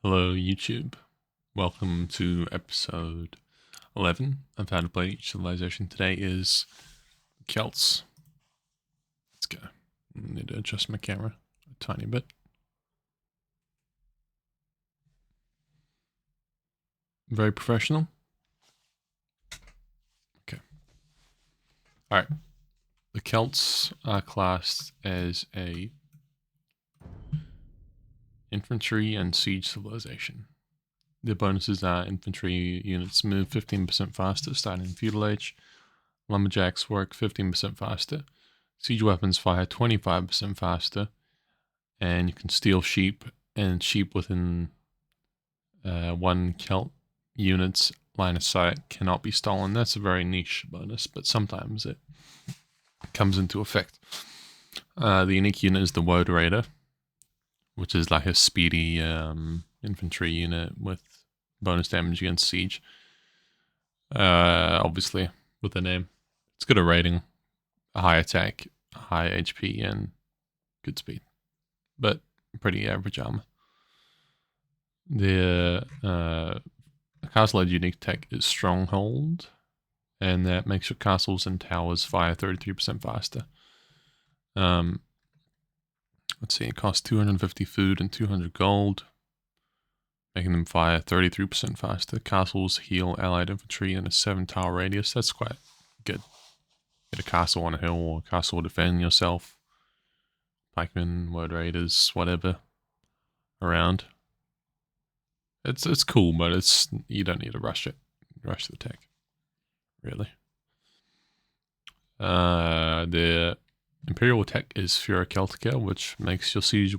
Hello, YouTube. Welcome to episode 11 of How to Play Each Civilization. Today is Celts. Let's go. I need to adjust my camera a tiny bit. Very professional. Okay. Alright. The Celts are classed as a infantry and siege civilization. Their bonuses are infantry units move 15% faster starting in feudal age. Lumberjacks work 15% faster. Siege weapons fire 25% faster. And you can steal sheep, and sheep within one Celt unit's line of sight cannot be stolen. That's a very niche bonus, but sometimes it comes into effect. The unique unit is the Woad Raider, which is like a speedy infantry unit with bonus damage against siege. Obviously, with the name. It's good at rating, a high attack, high HP, and good speed. But pretty average armor. The castle edge unique tech is Stronghold, and that makes your castles and towers fire 33% faster. Let's see, it costs 250 food and 200 gold, making them fire 33% faster. Castles heal allied infantry in a 7-tower radius. That's quite good. Get a castle on a hill or a castle defend yourself. Pikemen, Woad Raiders, whatever around. It's cool, but you don't need to rush it. Rush the tech, really. The Imperial tech is Fura Celtica, which makes your siege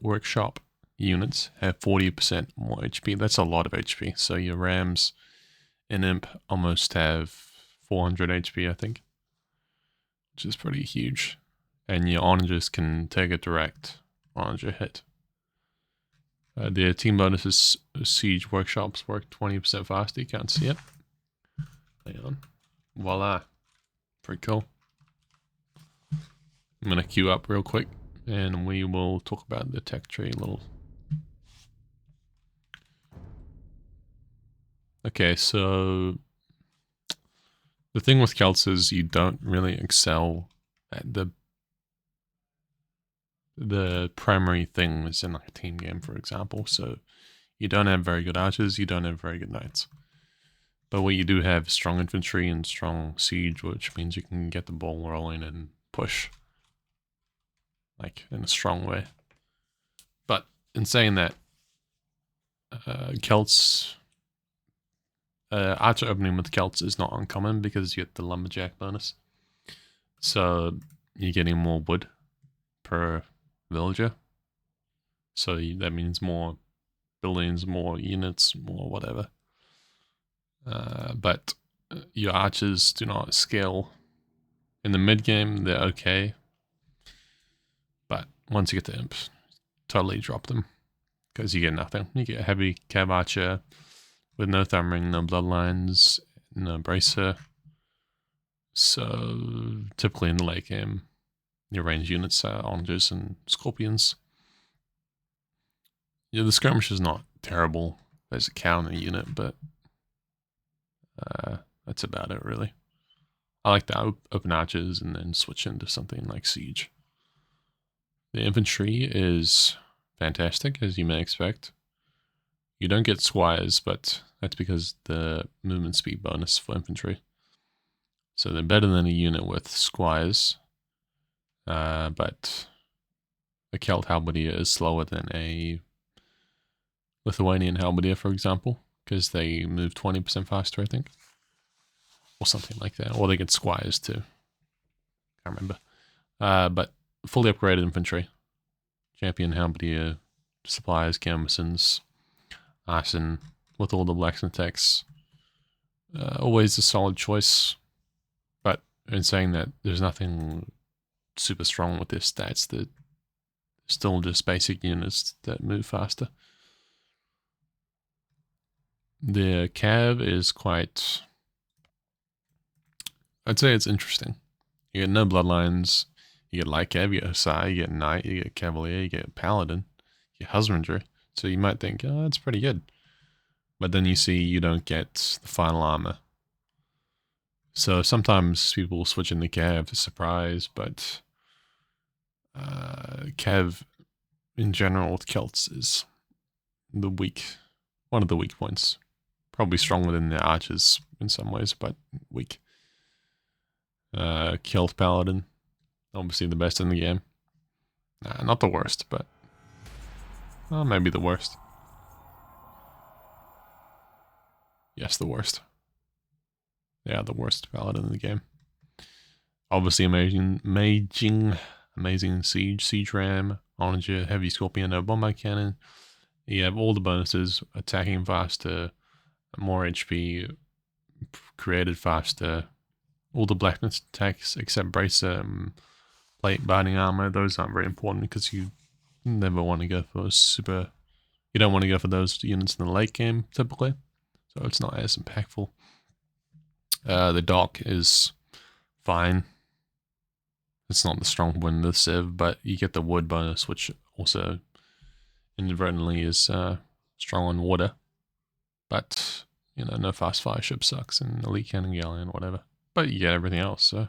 workshop units have 40% more HP. That's a lot of HP. So your Rams and Imp almost have 400 HP, I think, which is pretty huge. And your onagers can take a direct onager hit. The team bonus is siege workshops work 20% faster. You can't see it. Hang on. Voila. Pretty cool. I'm going to queue up real quick and we will talk about the tech tree a little. Okay, so the thing with Celts is you don't really excel at the primary things in like a team game, for example. So you don't have very good archers, you don't have very good knights. But what you do have is strong infantry and strong siege, which means you can get the ball rolling and push like in a strong way. But in saying that, Celts, archer opening with Celts is not uncommon because you get the lumberjack bonus. So you're getting more wood per villager. So that means more buildings, more units, more whatever. But your archers do not scale. In the mid game, they're okay. But once you get to imps, totally drop them. Because you get nothing. You get a heavy cav archer with no thumb ring, no bloodlines, no bracer. So typically in the late game, your ranged units are onagers and scorpions. Yeah, the skirmish is not terrible as a counter unit, but that's about it, really. I like the open archers and then switch into something like siege. The infantry is fantastic, as you may expect. You don't get squires, but that's because the movement speed bonus for infantry. So they're better than a unit with squires, but a Celt halberdier is slower than a Lithuanian halberdier, for example, because they move 20% faster, I think. Or something like that. Or they get squires too. Can't remember. But fully upgraded infantry. Champion halberdier, supplies, gambesons, arson, with all the blacksmith techs. Always a solid choice. But in saying that, there's nothing super strong with their stats. They're still just basic units that move faster. The cav is quite... I'd say it's interesting. You get no bloodlines. You get light cav, you get hussar, you get knight, you get cavalier, you get paladin, you get husbandry. So you might think, oh, that's pretty good. But then you see you don't get the final armor. So sometimes people will switch into Cav to surprise, but Cav in general with Celts is one of the weak points. Probably stronger than the archers in some ways, but weak. Celt Paladin, obviously the best in the game. Not the worst, but maybe the worst. Yes, the worst. Yeah, the worst Paladin in the game. Obviously amazing siege ram, onager, heavy scorpion, no bombard cannon. You have all the bonuses, attacking faster, more HP, created faster, all the blackness attacks except bracer, plate, binding armor. Those aren't very important because you never want to go for you don't want to go for those units in the late game typically, so it's not as impactful. The dock is fine. It's not the strong one in the Civ, but you get the wood bonus, which also inadvertently is strong on water. But, you know, no fast fire ship sucks, and elite cannon galleon, whatever. But you get everything else, so.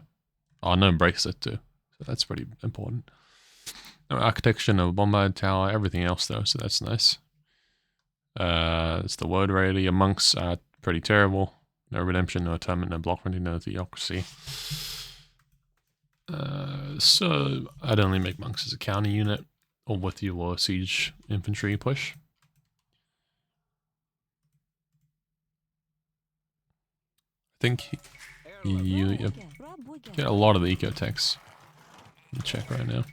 Oh, no bracelet too. So that's pretty important. No architecture, no bombard tower, everything else though, so that's nice. It's the word raider. Your monks are pretty terrible. No redemption, no atonement, no block printing, no theocracy. So I'd only make monks as a counter unit or with your siege infantry push. I think you get a lot of the eco techs. Let me check right now.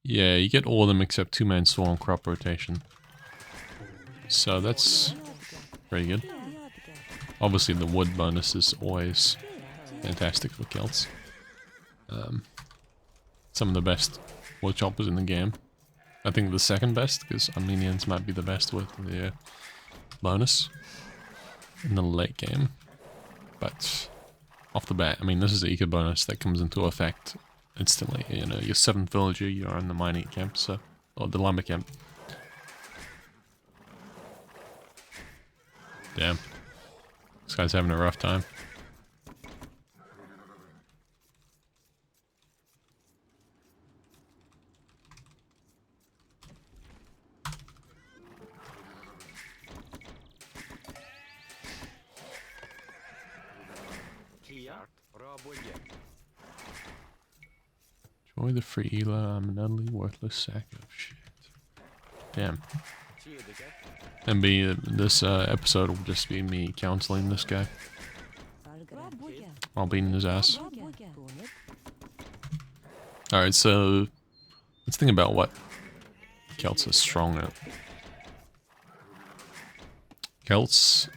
Yeah, you get all of them except 2-man swarm crop rotation. So that's pretty good. Obviously the wood bonus is always fantastic for Celts. Some of the best wood choppers in the game. I think the second best, because Armenians might be the best with the bonus in the late game. But off the bat, I mean, this is the eco bonus that comes into effect instantly. You know, your 7th villager, you're in the mining camp, so, or the lumber camp. Damn. This guy's having a rough time. Enjoy the free Ela, I'm an utterly worthless sack of shit. Damn. And this episode will just be me counseling this guy while beating his ass. Alright, so let's think about what Celts is strong at. Celts,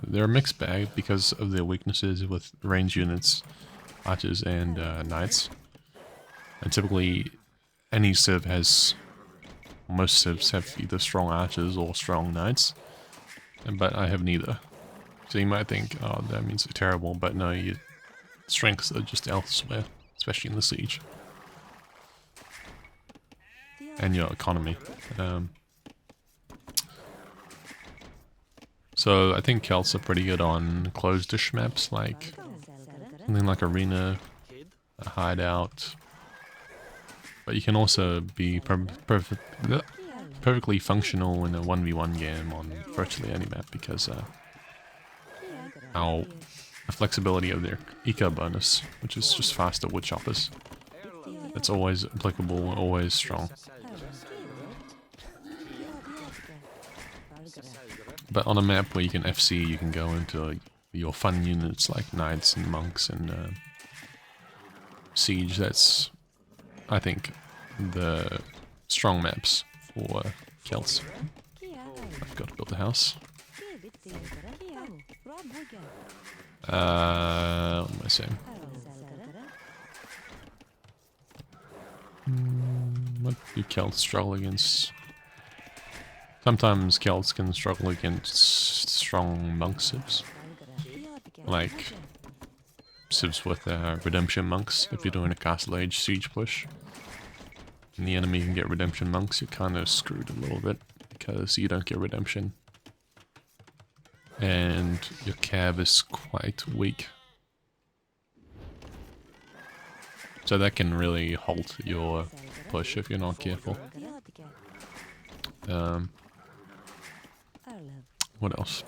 they're a mixed bag because of their weaknesses with range units, archers, and knights. And typically, any civ has, most civs have either strong archers or strong knights, but I have neither. So you might think, oh, that means they're terrible, but no, your strengths are just elsewhere, especially in the siege. And your economy. So I think Celts are pretty good on closed-ish maps, like something like Arena, a Hideout. But you can also be perfectly functional in a 1v1 game on virtually any map because the flexibility of their eco bonus, which is just faster wood choppers. That's always applicable, always strong. But on a map where you can FC, you can go into your fun units like knights and monks and siege. That's, I think, the strong maps for Celts. I've got to build a house. What am I saying? What do Celts struggle against? Sometimes Celts can struggle against strong monk civs. Like civs with redemption monks if you're doing a castle age siege push. And the enemy can get redemption monks, you're kind of screwed a little bit because you don't get redemption. And your cav is quite weak. So that can really halt your push if you're not careful. What else?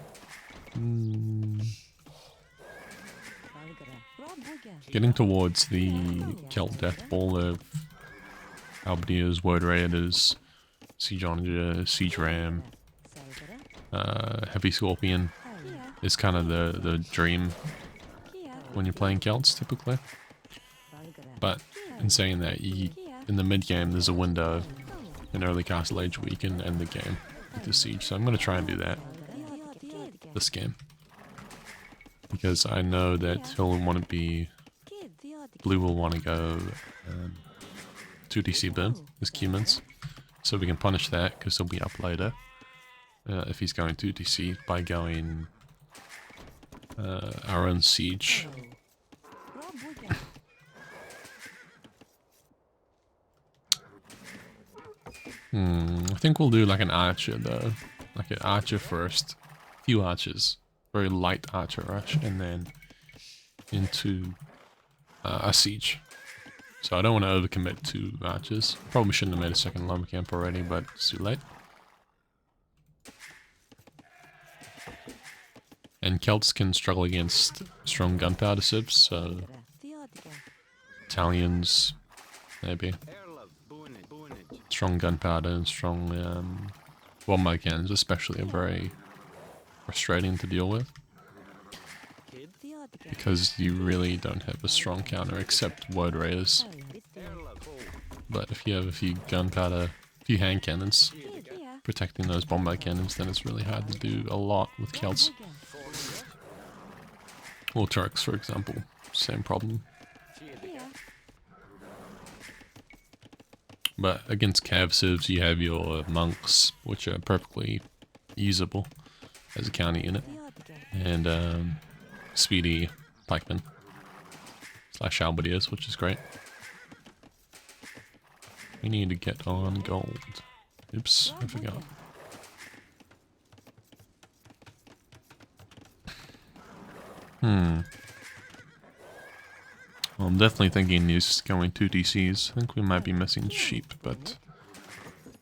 Getting towards the Celt Death Ball of Halberdiers, Word Raiders, Siege Onager, Siege Ram, Heavy Scorpion is kind of the dream when you're playing Celts typically. But in saying that, in the mid game there's a window in early Castle Age where you can end the game with the siege, so I'm going to try and do that this game. Because I know that he'll want to be... Blue will want to go 2DC boom, his Cumans, so we can punish that because he'll be up later if he's going 2DC by going our own siege. I think we'll do like an archer though, like an archer first, few archers, very light archer rush, and then into a siege. So I don't want to overcommit to archers. Probably shouldn't have made a second lumber camp already, but it's too late. And Celts can struggle against strong gunpowder civs, so Italians maybe. Strong gunpowder and strong bombard cannons especially are very frustrating to deal with. Because you really don't have a strong counter except Word Raiders. But if you have a few gunpowder, a few hand cannons protecting those bombard cannons, then it's really hard to do a lot with Celts. Or Turks, for example, same problem. But against cav civs, you have your monks, which are perfectly usable as a counter unit, and speedy pikemen / halberdiers, which is great. We need to get on gold. Oops, I forgot. Well, I'm definitely thinking he's going 2 DCs. I think we might be missing sheep, but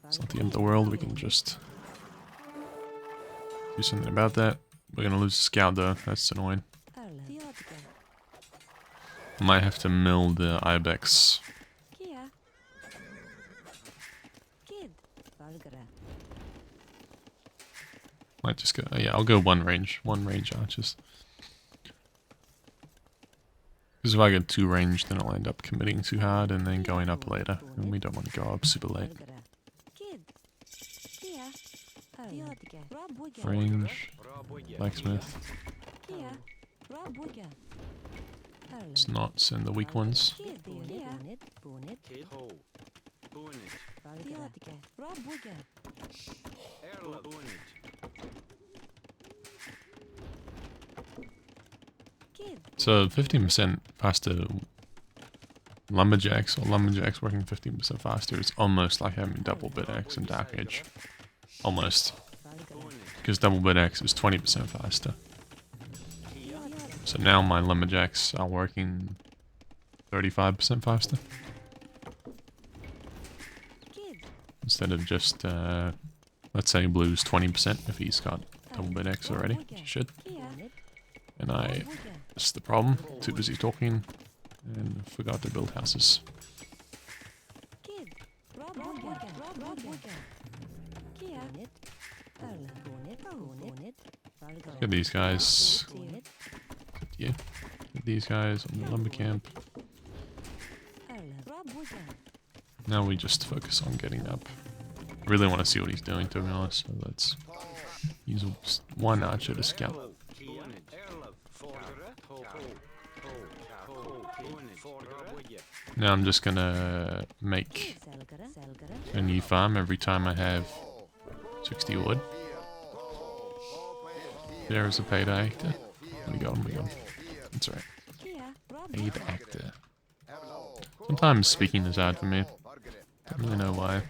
it's not the end of the world. We can just do something about that. We're gonna lose the scout though. That's annoying. Might have to mill the ibex. Might just go. Yeah, I'll go one range archers. Because if I get 2 range, then I'll end up committing too hard and then going up later. And we don't want to go up super late. Range. Blacksmith. Let's not send the weak ones. So 15% faster lumberjacks, or lumberjacks working 15% faster, is almost like having double bit X in Dark Age. Almost. Because double bit X is 20% faster. So now my lumberjacks are working 35% faster. Instead of just, let's say blue's 20% if he's got double bit X already, which he should. And I missed the problem, too busy talking, and forgot to build houses. Get these guys. Yeah. Get these guys on the lumber camp. Now we just focus on getting up. I really want to see what he's doing, to be honest, so let's use one archer to scout. Now I'm just gonna make a new farm every time I have 60 wood. There is a payday. We got him, we got him. That's alright. Paid actor. Sometimes speaking is hard for me. Don't really know why.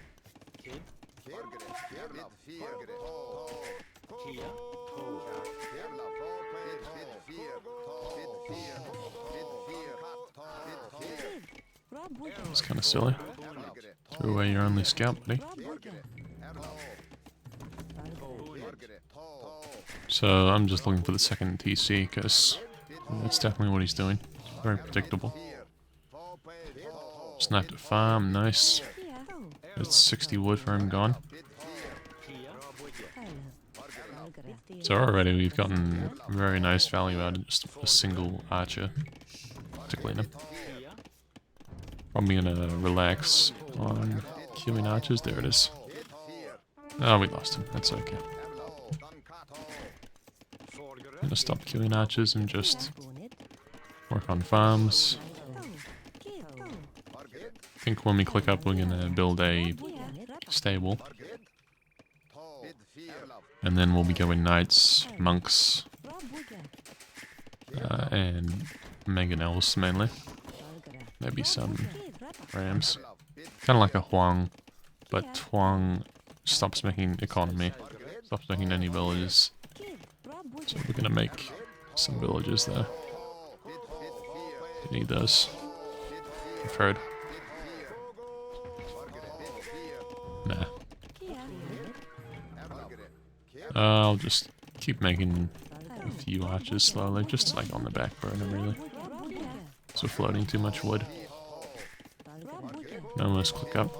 It's kind of silly. Throw away your only scout, buddy. So I'm just looking for the second TC because that's definitely what he's doing. Very predictable. Sniped at farm, nice. That's 60 wood for him gone. So already we've gotten very nice value out of just a single archer to clean him. Probably gonna relax on killing archers. There it is. Oh, we lost him. That's okay. Gonna stop killing archers and just work on farms. I think when we click up, we're gonna build a stable. And then we'll be going knights, monks, and mangonels mainly. Maybe some rams. Kind of like a Huang, but Huang stops making economy, stops making any villages. So we're gonna make some villages there. You need those. I've heard. Nah. I'll just keep making a few archers slowly, just like on the back burner really. So we're floating too much wood. Now let's click up.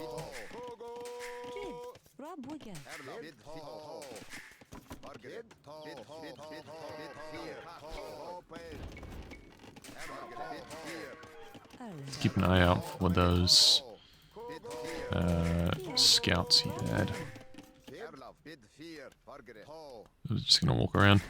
Keep an eye out for those scouts he had. I was just gonna walk around.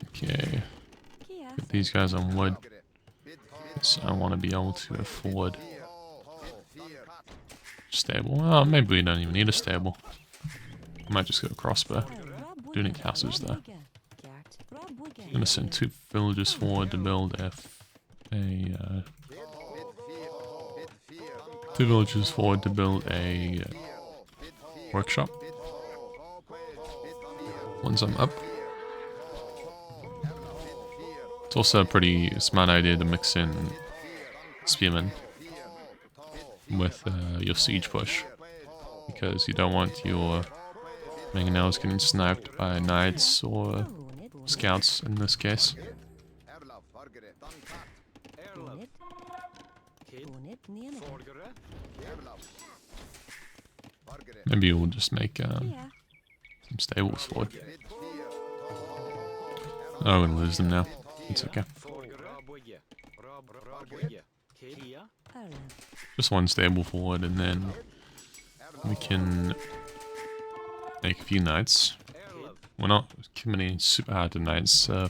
Okay. Get these guys on wood. So I want to be able to afford stable. Well, maybe we don't even need a stable. I might just go crossbow. Do need houses though. I'm gonna send 2 villagers forward to build 2 villagers forward to build a workshop. Once I'm up. It's also a pretty smart idea to mix in spearmen with your siege push, because you don't want your mangonels getting sniped by knights or scouts in this case. Maybe we'll just make some stables forward. Oh, I'm gonna lose them now. It's okay. Just 1 stable forward and then we can make a few knights. We're not committing super hard to knights, so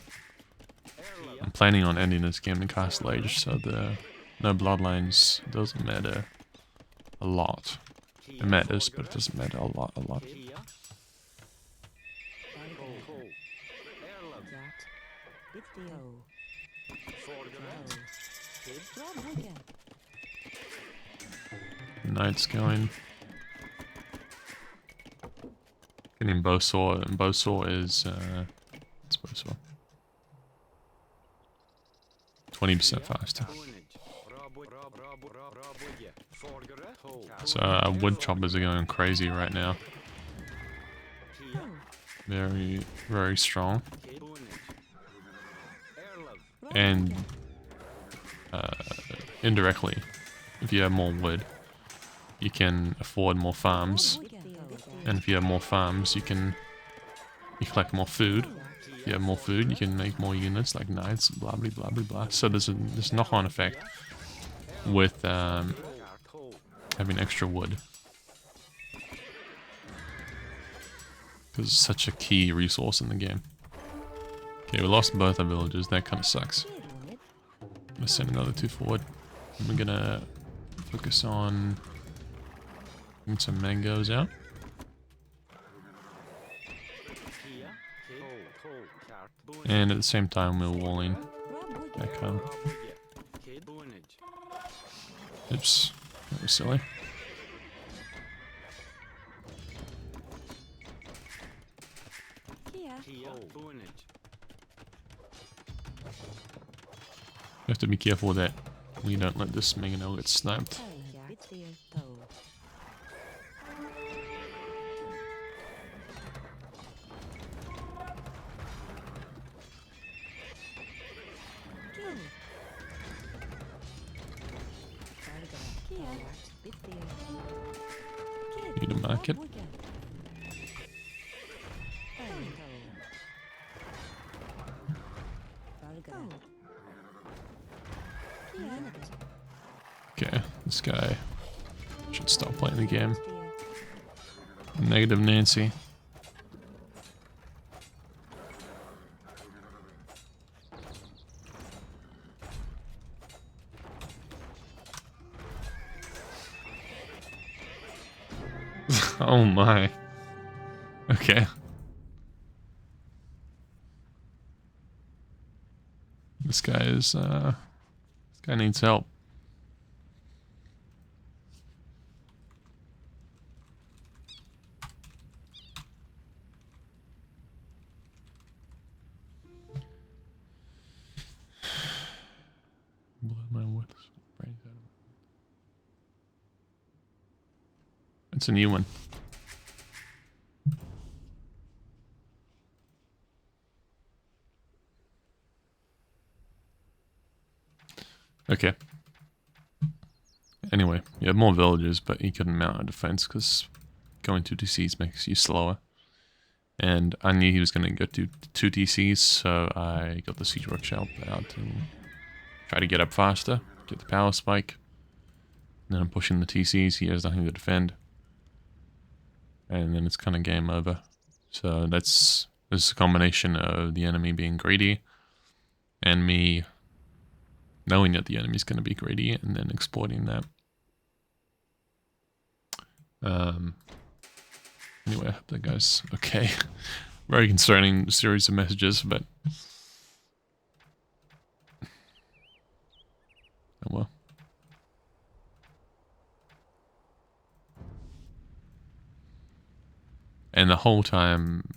I'm planning on ending this game in Castle Age, so the no bloodlines doesn't matter a lot. It matters, but it doesn't matter a lot. Knights going. Getting bowsaw, and bowsaw is what's bowsaw? 20% faster. So our wood choppers are going crazy right now. Very, very strong. And indirectly, if you have more wood, you can afford more farms. And if you have more farms, you collect more food. If you have more food, you can make more units like knights, blah blah blah blah blah. So there's this knock-on effect with having extra wood, because it's such a key resource in the game. Okay, we lost both our villages. That kind of sucks. gonna send another 2 forward. And we're gonna focus on getting some mangoes out. And at the same time, we're walling back home. Oops, that was silly. You have to be careful that we don't let this mangonel get sniped. Need to mark it. Okay, this guy should stop playing the game. Negative Nancy. Oh my. Okay. This guy needs help. It's a new one. Okay. Anyway, you have more villagers, but you couldn't mount a defense because going to DCs makes you slower. And I knew he was going to go to 2 DCs, so I got the siege workshop out to try to get up faster, get the power spike. And then I'm pushing the TCs, he has nothing to defend. And then it's kind of game over. So this is a combination of the enemy being greedy and me knowing that the enemy's going to be greedy and then exploiting that. Anyway, I hope that guy's okay. Very concerning series of messages, but oh well. And the whole time,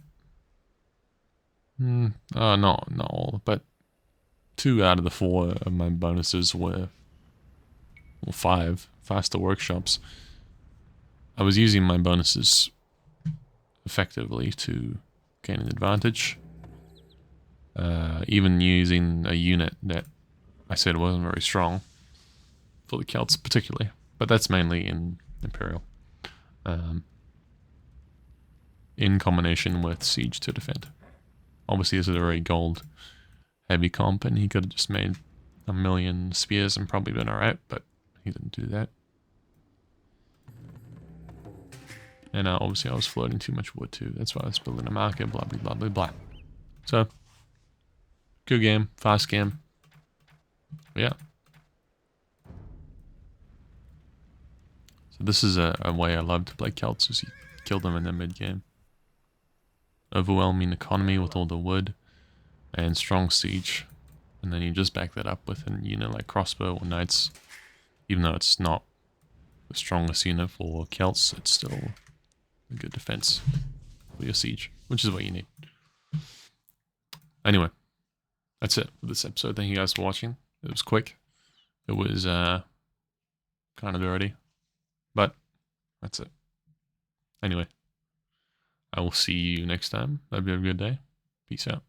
not all, but 2 out of the 4 of my bonuses were, well, 5 faster workshops. I was using my bonuses effectively to gain an advantage. Even using a unit that I said wasn't very strong, for the Celts particularly, but that's mainly in Imperial. In combination with Siege to defend. Obviously this is a very gold heavy comp and he could have just made 1,000,000 spears and probably been alright, but he didn't do that. And obviously I was floating too much wood too, that's why I was building a market, blah blah blah blah blah. So, good game, fast game. But yeah. So this is a way I love to play Celts, is you kill them in the mid game. Overwhelming economy with all the wood and strong siege, and then you just back that up with a unit like crossbow or knights. Even though it's not the strongest unit for Celts, it's still a good defense for your siege, which is what you need. Anyway, that's it for this episode. Thank you guys for watching. It was quick. It was kind of dirty, but that's it. Anyway, I will see you next time. Hope you have a good day. Peace out.